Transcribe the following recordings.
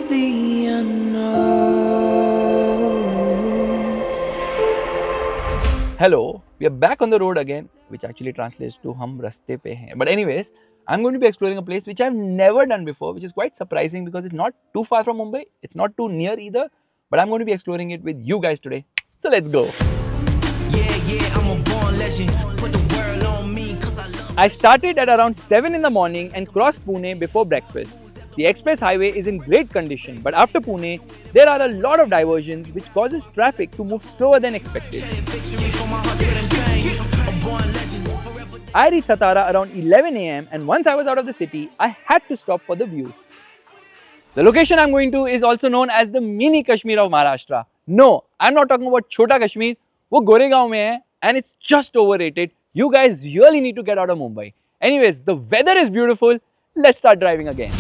the unknown. Hello, we are back on the road again, which actually translates to hum raste pe hain. But anyways, I'm going to be exploring a place which I've never done before, which is quite surprising because it's not too far from Mumbai. It's not too near either, but I'm going to be exploring it with you guys today. So let's go. I'm a born legend. Put the world on me 'cause I love. I started at around 7 in the morning and crossed Pune before breakfast. The express highway is in great condition, but after Pune, there are a lot of diversions which causes traffic to move slower than expected. I reached Satara around 11 am and once I was out of the city, I had to stop for the view. The location I'm going to is also known as the mini Kashmir of Maharashtra. No, I'm not talking about Chota Kashmir. वो गोरेगांव में है and it's just overrated. You guys really need to get out of Mumbai. Anyways, the weather is beautiful. Let's start driving again.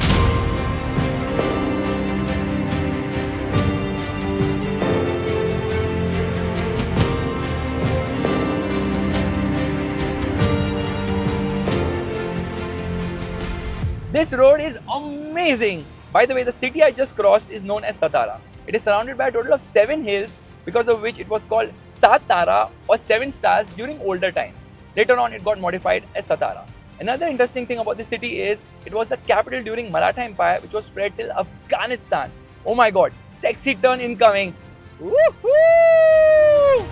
This road is amazing. By the way, the city I just crossed is known as Satara. It is surrounded by a total of 7 hills, because of which it was called Satara or 7 stars during older times. Later on, it got modified as Satara. Another interesting thing about the city is it was the capital during Maratha Empire, which was spread till Afghanistan. Oh my god, sexy turn incoming. Woohoo!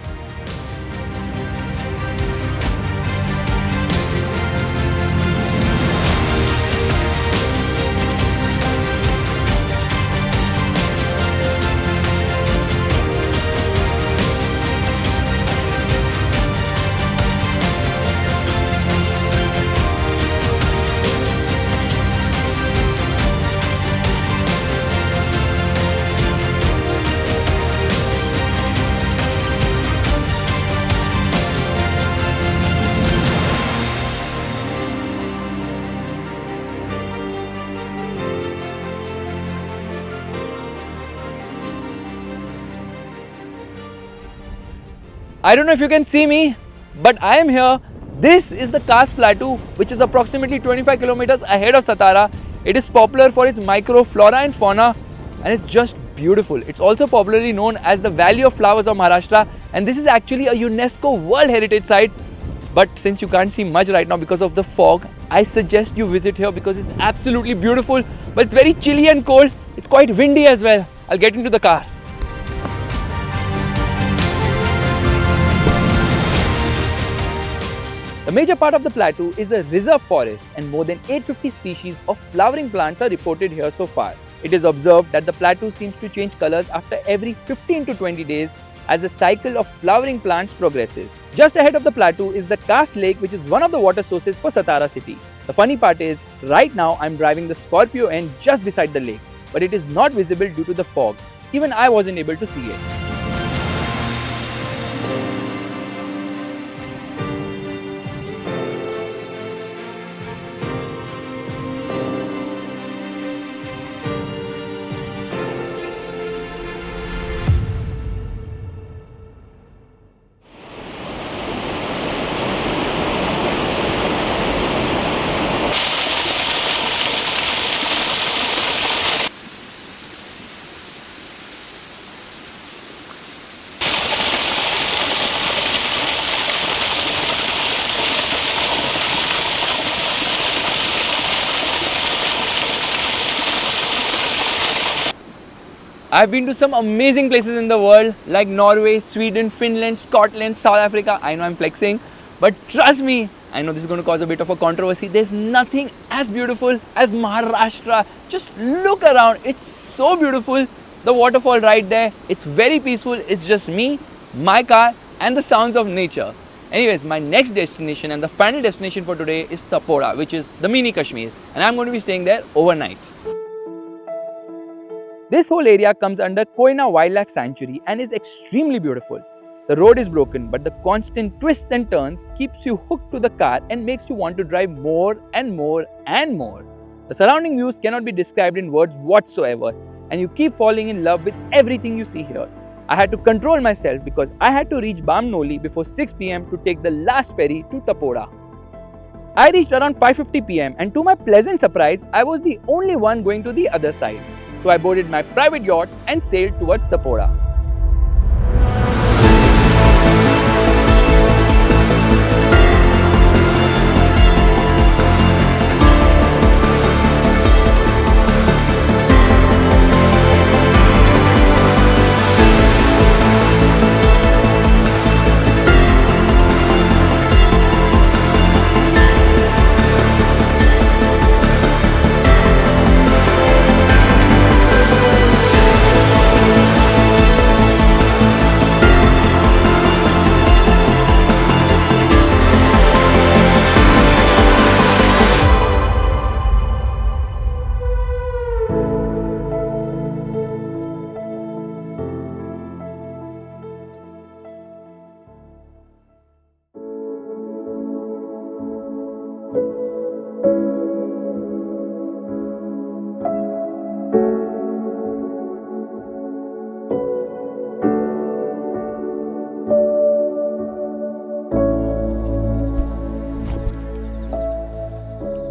I don't know if you can see me, but I am here. This is the Karst Plateau, which is approximately 25 kilometers ahead of Satara. It is popular for its microflora and fauna, and it's just beautiful. It's also popularly known as the Valley of Flowers of Maharashtra, and this is actually a UNESCO World Heritage Site. But since you can't see much right now because of the fog, I suggest you visit here because it's absolutely beautiful, but it's very chilly and cold. It's quite windy as well. I'll get into the car. The major part of the plateau is a reserve forest and more than 850 species of flowering plants are reported here so far. It is observed that the plateau seems to change colors after every 15 to 20 days as the cycle of flowering plants progresses. Just ahead of the plateau is the Karst Lake, which is one of the water sources for Satara city. The funny part is, right now I'm driving the Scorpio N just beside the lake, but it is not visible due to the fog. Even I wasn't able to see it. I've been to some amazing places in the world like Norway, Sweden, Finland, Scotland, South Africa. I know I'm flexing, but trust me, I know this is going to cause a bit of a controversy. There's nothing as beautiful as Maharashtra. Just look around. It's so beautiful. The waterfall right there. It's very peaceful. It's just me, my car, and the sounds of nature. Anyways, my next destination and the final destination for today is Tapoda, which is the mini Kashmir, and I'm going to be staying there overnight. This whole area comes under Koina Wildlife Sanctuary and is extremely beautiful. The road is broken, but the constant twists and turns keeps you hooked to the car and makes you want to drive more and more and more. The surrounding views cannot be described in words whatsoever, and you keep falling in love with everything you see here. I had to control myself because I had to reach Bamnoli before 6 p.m. to take the last ferry to Tapoda. I reached around 5:50 p.m. and to my pleasant surprise, I was the only one going to the other side. So I boarded my private yacht and sailed towards Tapora.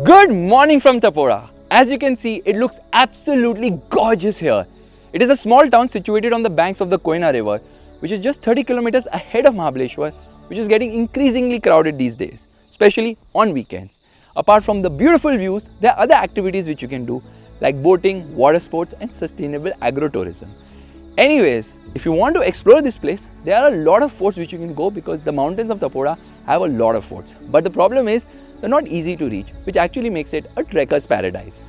Good morning from Tapora. As you can see, it looks absolutely gorgeous here. It is a small town situated on the banks of the Koyna river, which is just 30 kilometers ahead of Mahabaleshwar, which is getting increasingly crowded these days, especially on weekends. Apart from the beautiful views, there are other activities which you can do like boating, water sports and sustainable agro-tourism. Anyways, if you want to explore this place, there are a lot of forts which you can go because the mountains of Tapora have a lot of forts. But the problem is, they're not easy to reach, which actually makes it a trekker's paradise.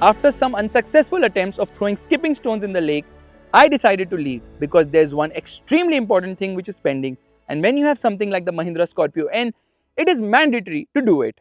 After some unsuccessful attempts of throwing skipping stones in the lake, I decided to leave because there's one extremely important thing which is pending, and when you have something like the Mahindra Scorpio N, it is mandatory to do it.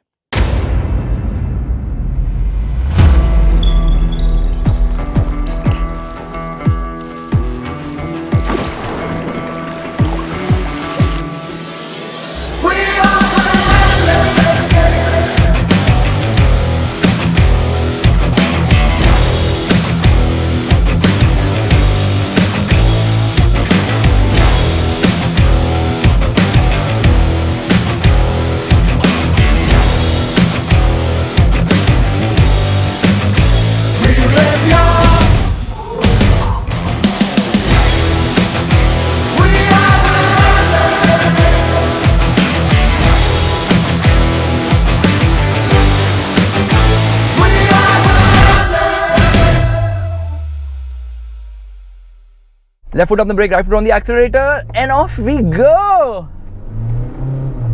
Left foot on the brake, right foot on the accelerator, and off we go!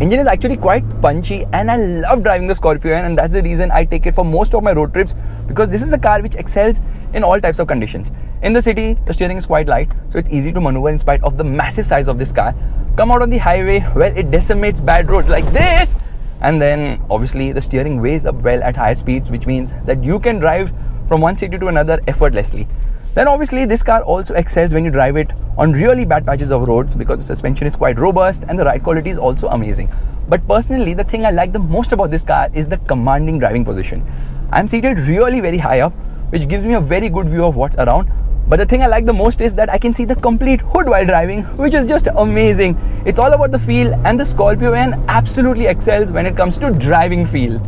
Engine is actually quite punchy and I love driving the Scorpio N, and that's the reason I take it for most of my road trips, because this is a car which excels in all types of conditions. In the city, the steering is quite light, so it's easy to maneuver in spite of the massive size of this car. Come out on the highway, well, it decimates bad roads like this, and then obviously the steering weighs up well at higher speeds, which means that you can drive from one city to another effortlessly. Then obviously this car also excels when you drive it on really bad patches of roads because the suspension is quite robust and the ride quality is also amazing. But personally, the thing I like the most about this car is the commanding driving position. I'm seated really very high up, which gives me a very good view of what's around. But the thing I like the most is that I can see the complete hood while driving, which is just amazing. It's all about the feel, and the Scorpio N absolutely excels when it comes to driving feel.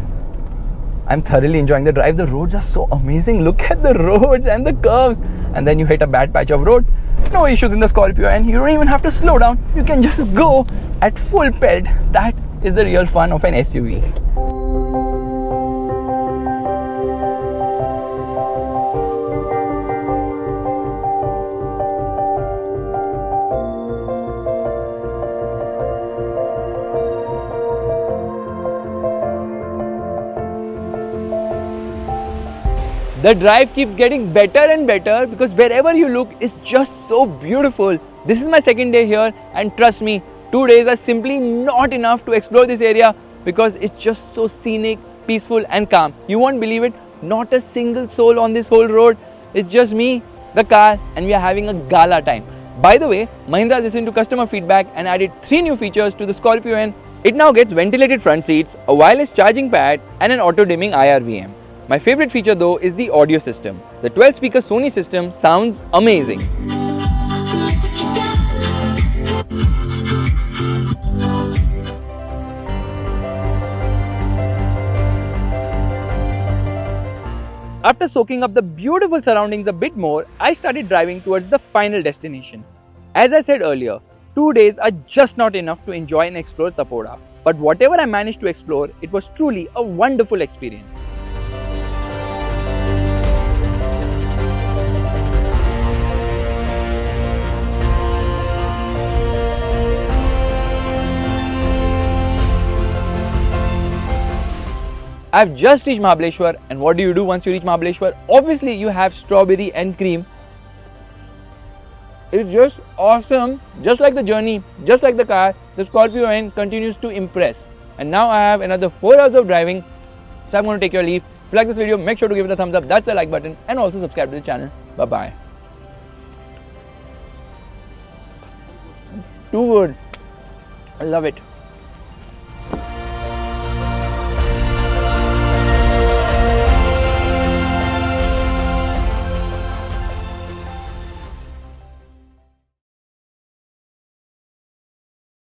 I'm thoroughly enjoying the drive. The roads are so amazing. Look at the roads and the curves. And then you hit a bad patch of road. No issues in the Scorpio N. You don't even have to slow down. You can just go at full pelt. That is the real fun of an SUV. The drive keeps getting better and better because wherever you look, it's just so beautiful. This is my second day here, and trust me, 2 days are simply not enough to explore this area because it's just so scenic, peaceful and calm. You won't believe it, not a single soul on this whole road. It's just me, the car, and we are having a gala time. By the way, Mahindra listened to customer feedback and added 3 new features to the Scorpio N. It now gets ventilated front seats, a wireless charging pad and an auto-dimming IRVM. My favorite feature though is the audio system. The 12-speaker Sony system sounds amazing. After soaking up the beautiful surroundings a bit more, I started driving towards the final destination. As I said earlier, 2 days are just not enough to enjoy and explore Tapoda. But whatever I managed to explore, it was truly a wonderful experience. I've just reached Mahabaleshwar, and what do you do once you reach Mahabaleshwar? Obviously, you have strawberry and cream. It's just awesome. Just like the journey, just like the car, the Scorpio N continues to impress. And now I have another 4 hours of driving, so I'm going to take your leave. If you like this video, make sure to give it a thumbs up, that's the like button, and also subscribe to the channel. Bye bye. Too good. I love it.